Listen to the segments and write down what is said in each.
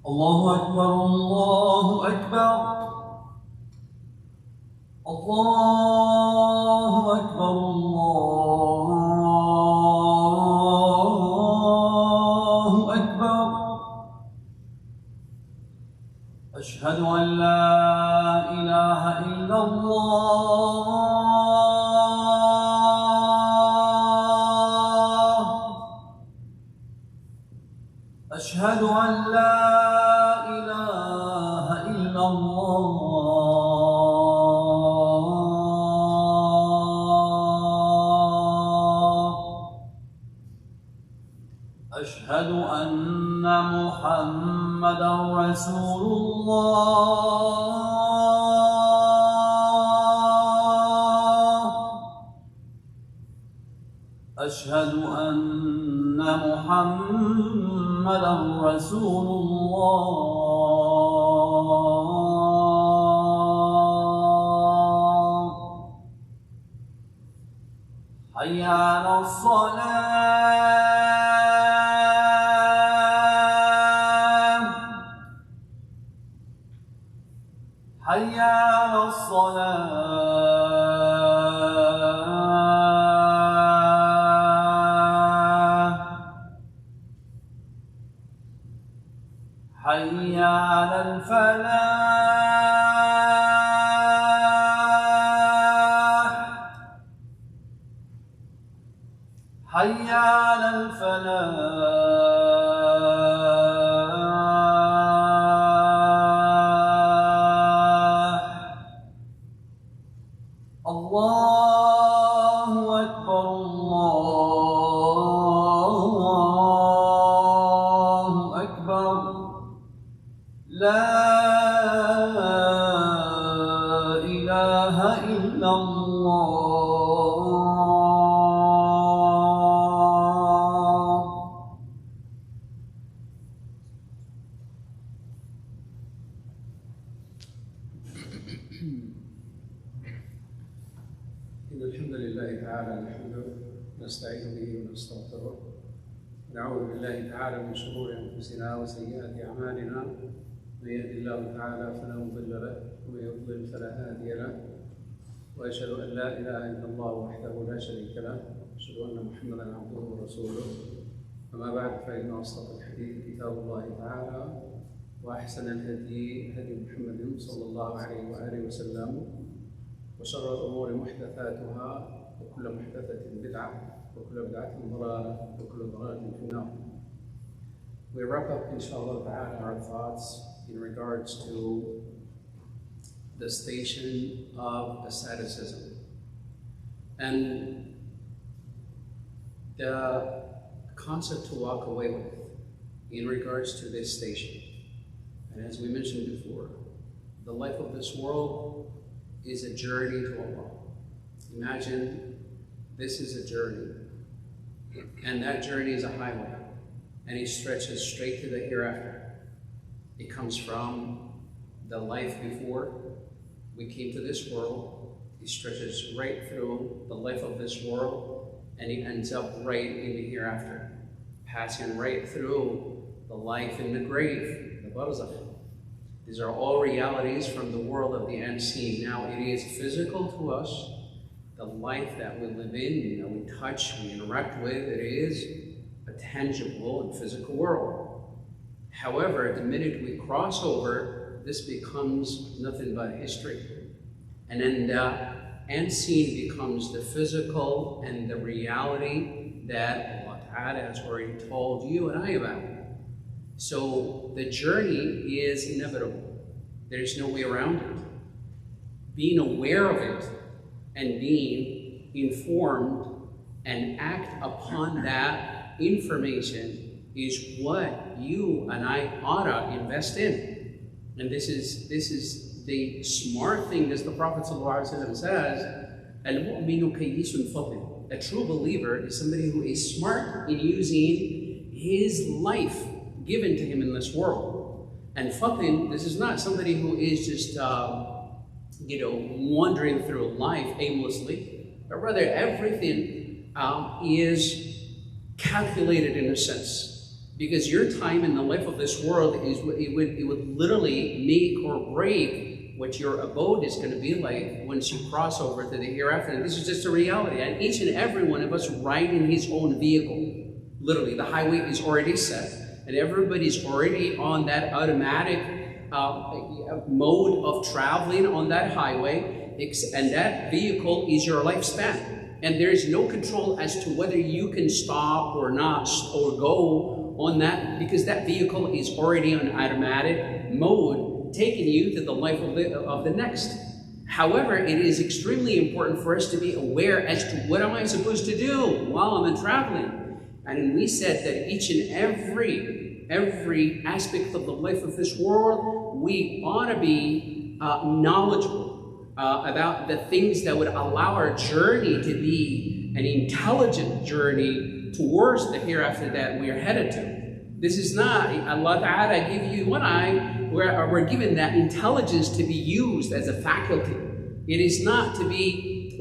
الله أكبر الله أكبر الله أكبر الله أكبر أشهد أن لا إله إلا الله أشهد أن لا إله إلا الله أشهد أن محمدًا رسول الله أشهد أن محمدًا رسول الله حي على الصلاة حي على الصلاة حي على الفلاح حي على الفلاح الله أكبر الله أكبر لا إله إلا الله إن الحمد لله تعالى نحمده ونستعين به ونستغفره ونعوذ بالله تعالى من شرور أنفسنا وسيئات أعمالنا من يهد الله تعالى فلا مضل له ومن يضلل فلا هادي له وأشهد أن لا إله إلا الله وحده لا شريك له وأشهد أن محمدًا عبده ورسوله أما بعد فإن أصدق الحديث كتاب الله تعالى وأحسن الهدي هدي محمد صلى الله عليه وآله وسلم وشر الأمور محدثاتها وكل محدثة بدعة وكل بدعة ضلالة وكل ضلالة في النار. We wrap up, inshallah ta'ala, our thoughts in regards to the station of asceticism and the concept to walk away with in regards to this station. And as we mentioned before, the life of this world is a journey to Allah. Imagine this is a journey, and that journey is a highway, and it stretches straight to the hereafter. It comes from the life before we came to this world, it stretches right through the life of this world, and it ends up right in the hereafter, passing right through the life in the grave, the barzakh. These are all realities from the world of the unseen. Now, it is physical to us, the life that we live in, that we touch, we interact with, it is a tangible and physical world. However, the minute we cross over, this becomes nothing but history. And then the unseen becomes the physical and the reality that Allah Ta'ala has already told you and I about. So the journey is inevitable. There's no way around it. Being aware of it and being informed and act upon that information is what you and I ought to invest in. And this is the smart thing, as the Prophet ﷺ says, "Al-mu'minu kayyisun fatin." A true believer is somebody who is smart in using his life given to him in this world. And fatin, this is not somebody who is just wandering through life aimlessly, but rather everything is calculated in a sense, because your time in the life of this world it would literally make or break what your abode is going to be like once you cross over to the hereafter. And this is just a reality, and each and every one of us ride in his own vehicle. Literally, the highway is already set, and everybody's already on that automatic mode of traveling on that highway, and that vehicle is your lifespan. And there is no control as to whether you can stop or not, or go on that, because that vehicle is already on automatic mode, taking you to the life of the next. However, it is extremely important for us to be aware as to what am I supposed to do while I'm traveling. And we said that each and every aspect of the life of this world, we ought to be knowledgeable about the things that would allow our journey to be an intelligent journey towards the hereafter that we are headed to. This is not, Allah Ta'ala give you one eye, we're given that intelligence to be used as a faculty. It is not to be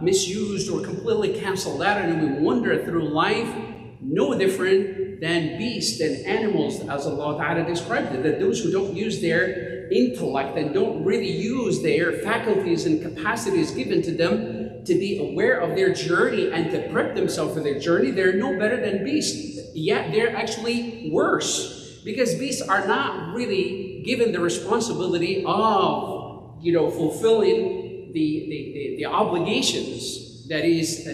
misused or completely canceled out, and we wander through life no different than beasts and animals, as Allah Ta'ala described it, that those who don't use their intellect and don't really use their faculties and capacities given to them to be aware of their journey and to prep themselves for their journey, they're no better than beasts. Yet they're actually worse, because beasts are not really given the responsibility of, fulfilling the obligations that is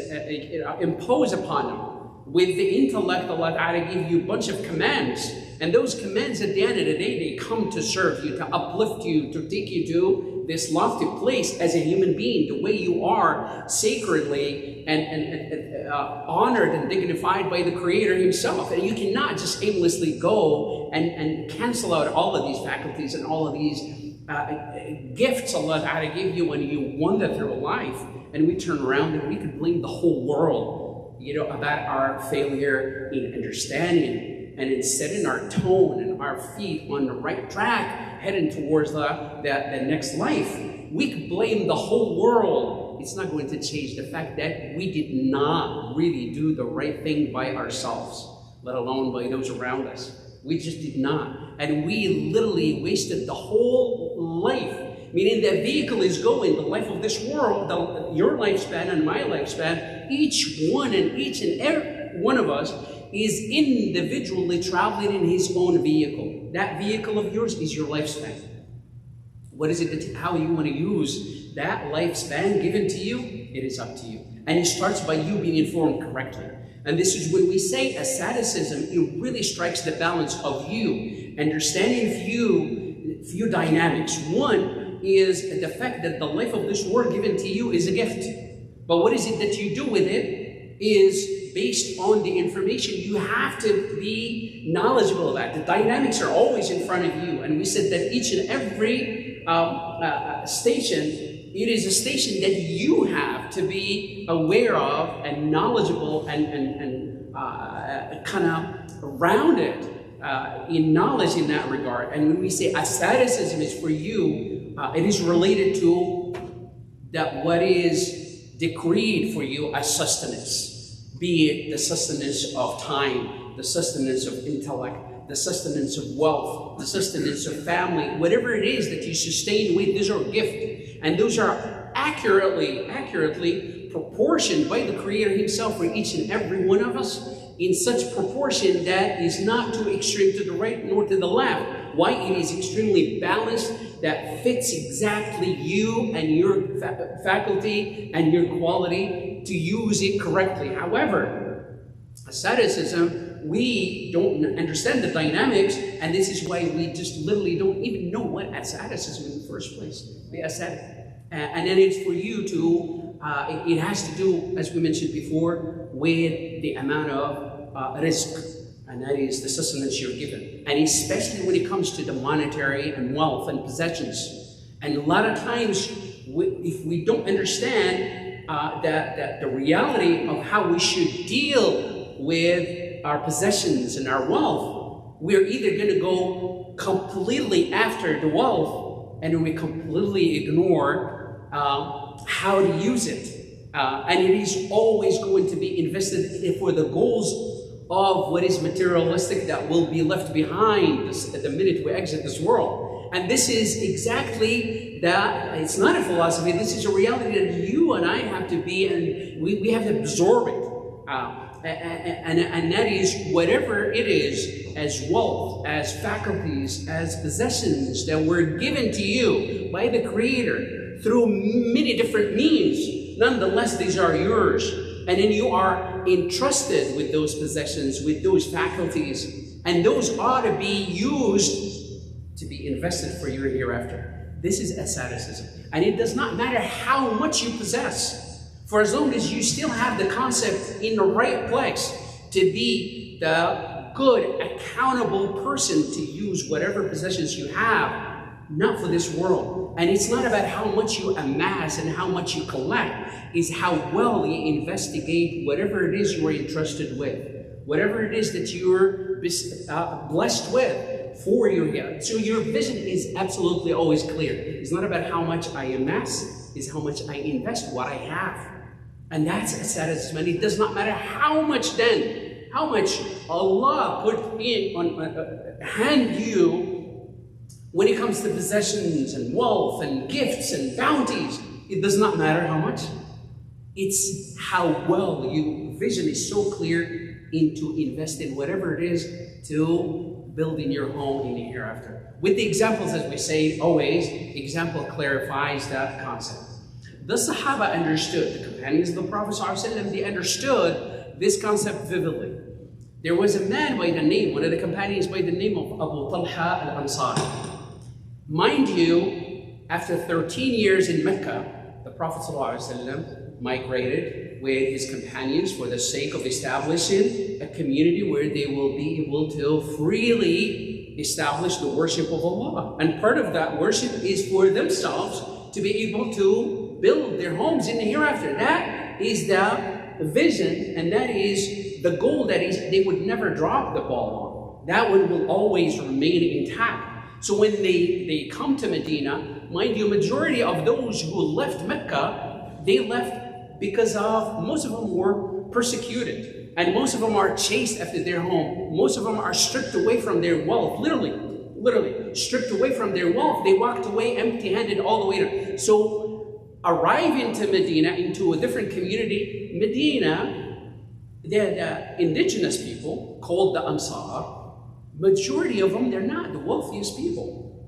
imposed upon them. With the intellect, Allah Ta'ala give you a bunch of commands, and those commands at the end of the day, they come to serve you, to uplift you, to take you to this lofty place as a human being, the way you are sacredly and honored and dignified by the Creator Himself. And you cannot just aimlessly go and cancel out all of these faculties and all of these gifts Allah Ta'ala gave you when you wander through life. And we turn around and we could blame the whole world about our failure in understanding and in setting our tone and our feet on the right track, heading towards the next life. We could blame the whole world. It's not going to change the fact that we did not really do the right thing by ourselves, let alone by those around us. We just did not. And we literally wasted the whole life. Meaning that vehicle is going, the life of this world, your lifespan and my lifespan, each and every one of us is individually traveling in his own vehicle. That vehicle of yours is your lifespan. What is it how you want to use that lifespan given to you? It is up to you. And it starts by you being informed correctly. And this is when we say asceticism, it really strikes the balance of you, understanding few dynamics. One is the fact that the life of this world given to you is a gift. But what is it that you do with it is based on the information. You have to be knowledgeable about. The dynamics are always in front of you. And we said that each and every station, it is a station that you have to be aware of and knowledgeable and kind of rounded in knowledge in that regard. And when we say asceticism is for you, it is related to that what is decreed for you as sustenance, be it the sustenance of time, the sustenance of intellect, the sustenance of wealth, the sustenance of family, whatever it is that you sustain with, these are gifts. And those are accurately proportioned by the Creator Himself for each and every one of us, in such proportion that is not too extreme to the right nor to the left. Why? It is extremely balanced, that fits exactly you and your faculty and your quality to use it correctly. However, asceticism, we don't understand the dynamics, and this is why we just literally don't even know what asceticism is in the first place, the ascetic. And then it's for you to, it has to do, as we mentioned before, with the amount of risk. And that is the sustenance you're given. And especially when it comes to the monetary and wealth and possessions. And a lot of times, if we don't understand that the reality of how we should deal with our possessions and our wealth, we're either going to go completely after the wealth, and we completely ignore how to use it. And it is always going to be invested for the goals of what is materialistic that will be left behind at the minute we exit this world. And this is exactly that. It's not a philosophy. This is a reality that you and I have to be, and we have to absorb it. And that is whatever it is as wealth, as faculties, as possessions that were given to you by the Creator through many different means. Nonetheless, these are yours. And then you are entrusted with those possessions, with those faculties. And those ought to be used to be invested for your hereafter. This is asceticism. And it does not matter how much you possess, for as long as you still have the concept in the right place to be the good, accountable person to use whatever possessions you have, not for this world. And it's not about how much you amass and how much you collect. It's how well you investigate whatever it is you are entrusted with, whatever it is that you're blessed with for your head. So your vision is absolutely always clear. It's not about how much I amass, it's how much I invest, what I have. And that's asceticism. And it does not matter how much Allah put in hand you when it comes to possessions and wealth and gifts and bounties. It does not matter how much. It's how well your vision is so clear into invest in whatever it is to build in your home in the hereafter. With the examples, as we say always, example clarifies that concept. The Sahaba understood, the companions of the Prophet ﷺ, they understood this concept vividly. There was a man by the name, one of the companions by the name of Abu Talha al-Ansari. Mind you, after 13 years in Mecca, the Prophet ﷺ migrated with his companions for the sake of establishing a community where they will be able to freely establish the worship of Allah. And part of that worship is for themselves to be able to build their homes in the hereafter. That is the vision, and that is the goal that is they would never drop the ball on. That one will always remain intact. So when they come to Medina, mind you, majority of those who left Mecca, they left because of, most of them were persecuted. And most of them are chased after their home. Most of them are stripped away from their wealth, literally stripped away from their wealth. They walked away empty-handed all the way there. So arriving to Medina, into a different community, Medina, the indigenous people called the Ansar, majority of them, they're not the wealthiest people.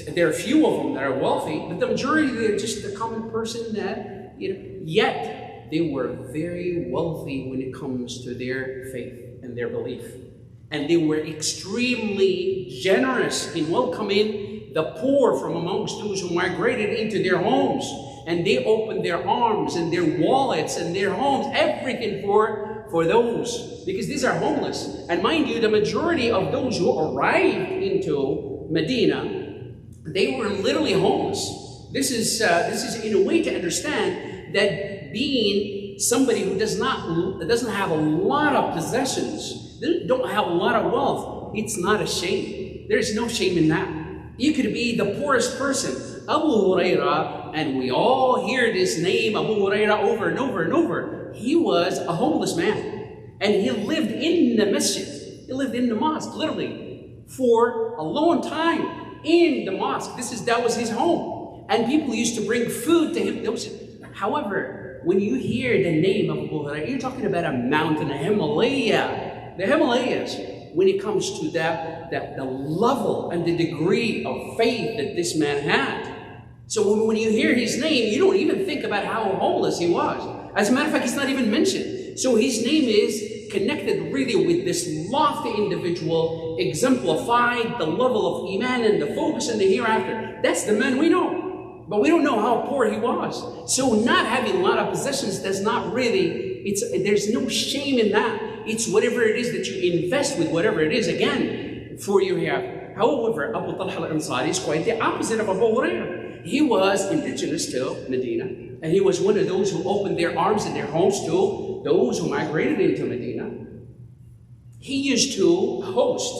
There are a few of them that are wealthy, but the majority, they're just the common person that, yet they were very wealthy when it comes to their faith and their belief. And they were extremely generous in welcoming the poor from amongst those who migrated into their homes. And they opened their arms and their wallets and their homes, everything for those, because these are homeless. And mind you, the majority of those who arrived into Medina, they were literally homeless. This is in a way to understand that being somebody who doesn't have a lot of possessions, don't have a lot of wealth, it's not a shame. There's no shame in that. You could be the poorest person. Abu Hurairah, and we all hear this name, Abu Hurairah, over and over and over. He was a homeless man. And he lived in the masjid. He lived in the mosque, literally, for a long time in the mosque. That was his home. And people used to bring food to him. However, when you hear the name of Abu Hurairah, you're talking about a mountain, a Himalaya. The Himalayas, when it comes to the level and the degree of faith that this man had. So when you hear his name, you don't even think about how homeless he was. As a matter of fact, it's not even mentioned. So his name is connected really with this lofty individual, exemplified the level of Iman and the focus in the hereafter. That's the man we know. But we don't know how poor he was. So not having a lot of possessions does not really, there's no shame in that. It's whatever it is that you invest with, whatever it is, again, for your hereafter. However, Abu Talha al-Ansari is quite the opposite of Abu Hurairah. He was indigenous to Medina, and he was one of those who opened their arms and their homes to those who migrated into Medina. He used to host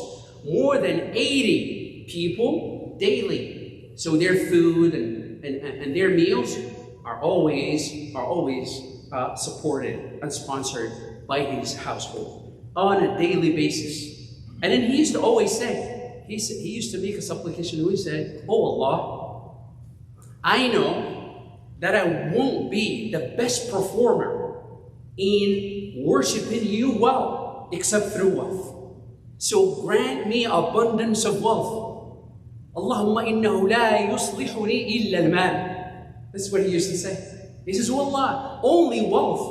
more than 80 people daily. So their food and their meals are always supported and sponsored by his household on a daily basis. And then he used to always say, he used to make a supplication. He said, "Oh Allah, I know that I won't be the best performer in worshiping you well except through wealth. So grant me abundance of wealth. Allahumma innahu la yuslihuni illa al-mal." That's what he used to say. He says, "Oh Allah, only wealth.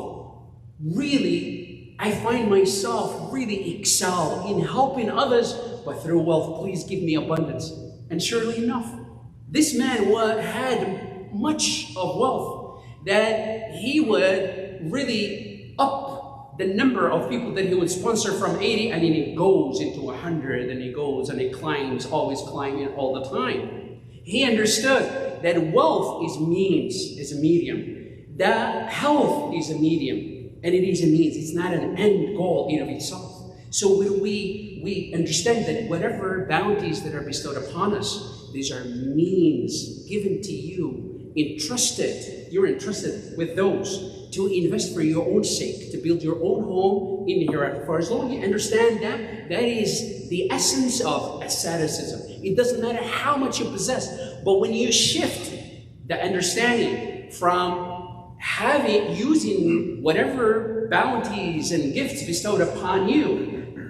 Really, I find myself really excel in helping others, but through wealth, please give me abundance." And surely enough, this man had much of wealth that he would really up the number of people that he would sponsor from 80, and then it goes into 100, and he goes and it climbs, always climbing all the time. He understood that wealth is means, is a medium. That health is a medium, and it is a means. It's not an end goal in of itself. So when we understand that whatever bounties that are bestowed upon us, these are means given to you, entrusted. You're entrusted with those to invest for your own sake, to build your own home in the hereafter. For as long as you understand that, that is the essence of asceticism. It doesn't matter how much you possess, but when you shift the understanding from using whatever bounties and gifts bestowed upon you,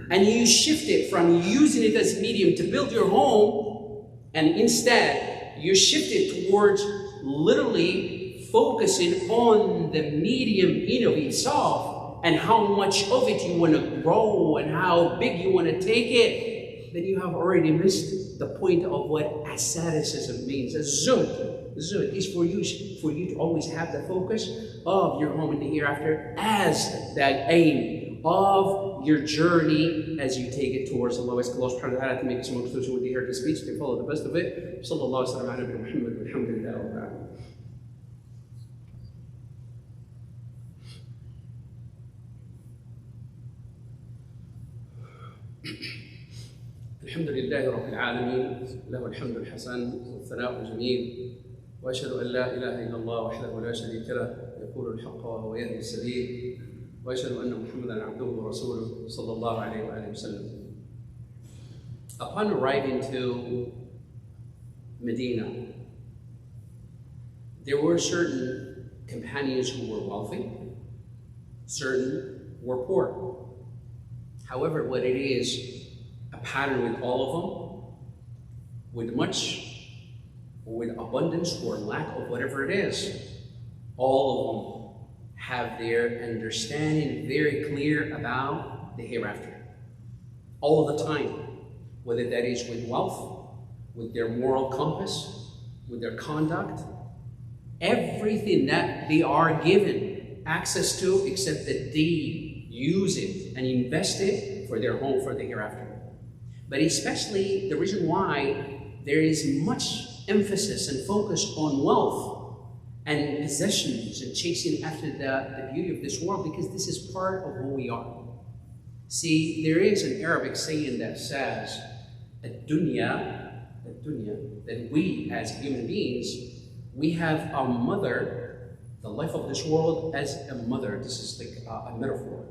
and you shift it from using it as a medium to build your home, and instead you shift it towards literally focusing on the medium in of itself and how much of it you want to grow and how big you want to take it, then you have already missed the point of what asceticism means. ZUHD is for you to always have the focus of your home in the hereafter as that aim of your journey as you take it towards Allah. We ask Allah subhanahu wa ta'ala to make us amongst those who would hear His speech, to follow the best of it. Sallallahu alaihi wa sallam ala Muhammad, alhamdulillah wa ta'ala. الحمد لله رب العالمين، له الحمد الحسن والثناء الجميل، واشهد ان لا اله الا الله وحده لا شريك له يقول الحق ويهدي السبيل، واشهد ان محمدا عبده ورسوله صلى الله عليه واله وسلم. Upon arriving to Medina, there were certain companions who were wealthy, certain were poor. However, what it is a pattern with all of them, with much, or with abundance or lack of whatever it is, all of them have their understanding very clear about the hereafter. All the time, whether that is with wealth, with their moral compass, with their conduct, everything that they are given access to, except that they use it and invest it for their home, for the hereafter. But especially the reason why there is much emphasis and focus on wealth and possessions and chasing after the beauty of this world, because this is part of who we are. See, there is an Arabic saying that says, "Ad-dunya," that we as human beings, we have a mother, the life of this world as a mother. This is like a metaphor.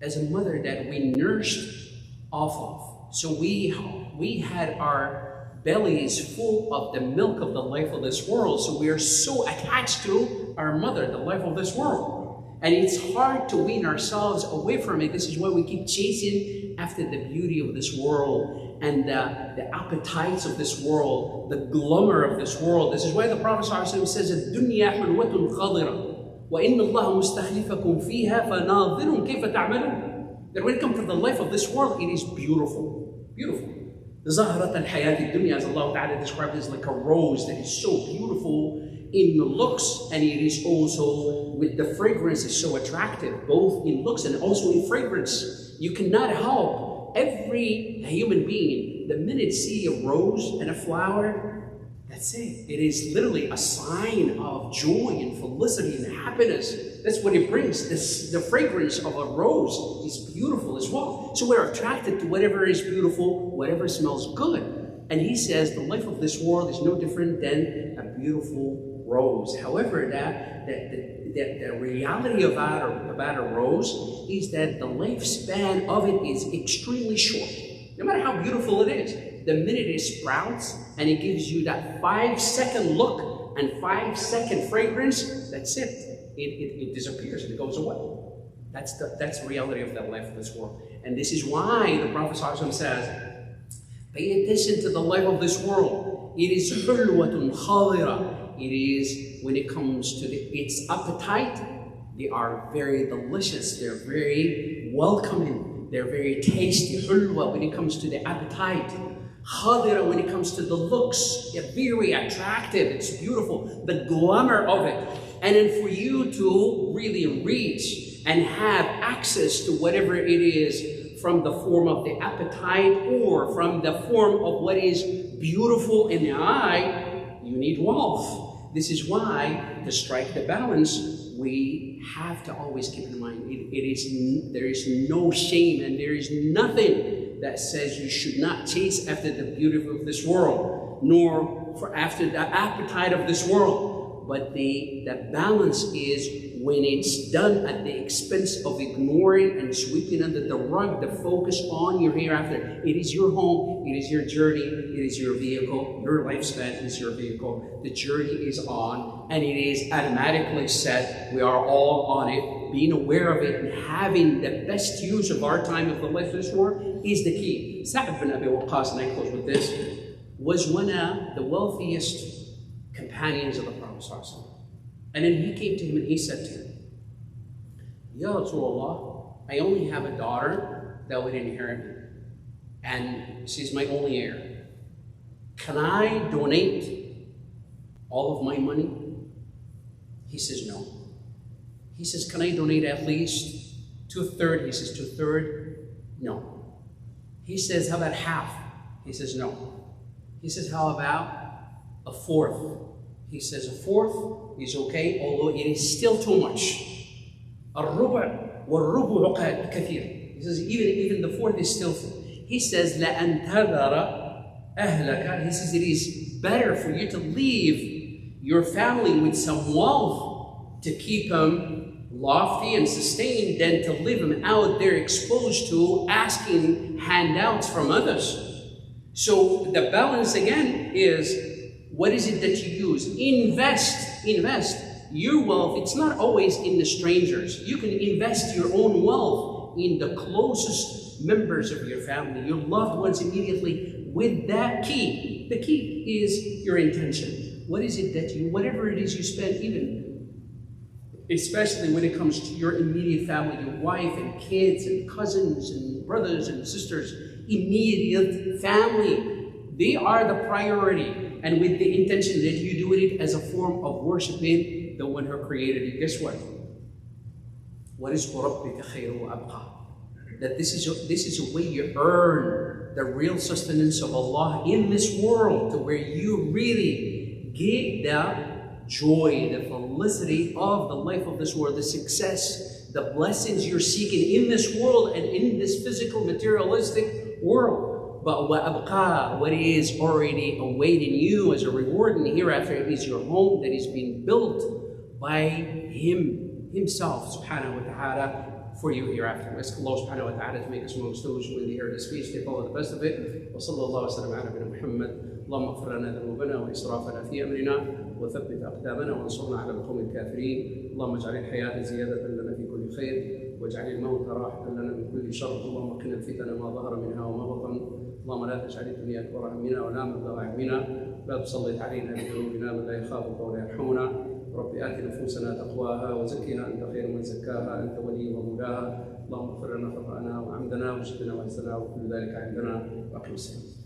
As a mother that we nursed off of. So we had our bellies full of the milk of the life of this world. So we are so attached to our mother, the life of this world. And it's hard to wean ourselves away from it. This is why we keep chasing after the beauty of this world and the appetites of this world, the glamour of this world. This is why the Prophet ﷺ says, "الدنيا حلوة خضرة وإن الله مستخلفكم فيها فناظر كيف تعملون." That when it comes to the life of this world, it is beautiful, beautiful. زهرة الحياة الدنيا, as Allah Ta'ala described, is like a rose that is so beautiful in the looks, and it is also with the fragrance is so attractive, both in looks and also in fragrance. You cannot help every human being, the minute see a rose and a flower, that's it. It is literally a sign of joy and felicity and happiness. That's what it brings. The fragrance of a rose is beautiful as well. So we're attracted to whatever is beautiful, whatever smells good. And he says the life of this world is no different than a beautiful rose. However, the reality about a rose is that the lifespan of it is extremely short. No matter how beautiful it is, the minute it sprouts and it gives you that 5-second look and 5-second fragrance, that's it. It disappears and it goes away. That's the reality of the life of this world. And this is why the Prophet ﷺ says, pay attention to the life of this world. It is hulwatun khadira. It is, when it comes to its appetite, they are very delicious. They're very welcoming. They're very tasty. Hulwa when it comes to the appetite. Khadira when it comes to the looks. They're very attractive. It's beautiful. The glamour of it. And then for you to really reach and have access to whatever it is from the form of the appetite or from the form of what is beautiful in the eye, you need wealth. This is why, to strike the balance, we have to always keep in mind, there is no shame and there is nothing that says you should not chase after the beauty of this world, nor after the appetite of this world. But the balance is when it's done at the expense of ignoring and sweeping under the rug the focus on your hereafter. It is your home, it is your journey, it is your vehicle, your lifespan is your vehicle. The journey is on and it is automatically set. We are all on it. Being aware of it and having the best use of our time of the life of this world is the key. Sa'd bin Abi Waqqas, and I close with this, was one of the wealthiest companions of the Prophet. And then he came to him and he said to him, Ya Rasulullah, I only have a daughter that would inherit me, and she's my only heir. Can I donate all of my money? He says, no. He says, can I donate at least 2/3? He says, 2/3? No. He says, how about half? He says, no. He says, how about 1/4? He says, 1/4 is okay, although it is still too much. الربع والربع كثير. He says, even the 1/4 is still full. He says, لأن تذر أهلك. He says, it is better for you to leave your family with some wealth to keep them lofty and sustained than to leave them out there exposed to asking handouts from others. So the balance again is, what is it that you use? Invest your wealth. It's not always in the strangers. You can invest your own wealth in the closest members of your family, your loved ones immediately, with that key. The key is your intention. What is it that whatever it is you spend, even, especially when it comes to your immediate family, your wife and kids and cousins and brothers and sisters, immediate family, they are the priority. And with the intention that you do it as a form of worshiping the one who created you. Guess what? What is رَبِّكَ خَيْرٌ وَأَبْقَى? That this is a way you earn the real sustenance of Allah in this world, to where you really get the joy, the felicity of the life of this world, the success, the blessings you're seeking in this world and in this physical, materialistic world. But what is already awaiting you as a reward in the hereafter is your home that is being built by Himself, subhanahu wa ta'ala, for you hereafter. We ask Allah subhanahu wa ta'ala to make us amongst those who, when they hear this speech, they follow the best of it. Wa sallallahu wa sallam ala nabiyina Muhammad. اللهم اغفر لنا ذنوبنا وإسرافنا في أمرنا وثبت أقدامنا وانصرنا على القوم الكافرين. اللهم اجعل الحياة زيادة لنا في كل خير واجعل الموت راحة لنا من كل شر. اللهم قنا الفتن ما ظهر منها وما بطن. اللهم لا تجعل الدنيا أكبر همنا ولا مبلغ علمنا. لا تسلط علينا بذنوبنا من لا يخافك ولا يرحمنا. رب آت نفوسنا تقواها وزكها أنت خير من زكاها أنت ولي ومولاها. اللهم اغفر لنا خطأنا وعمدنا وجدنا وعزنا وكل ذلك عندنا وأقم السلام.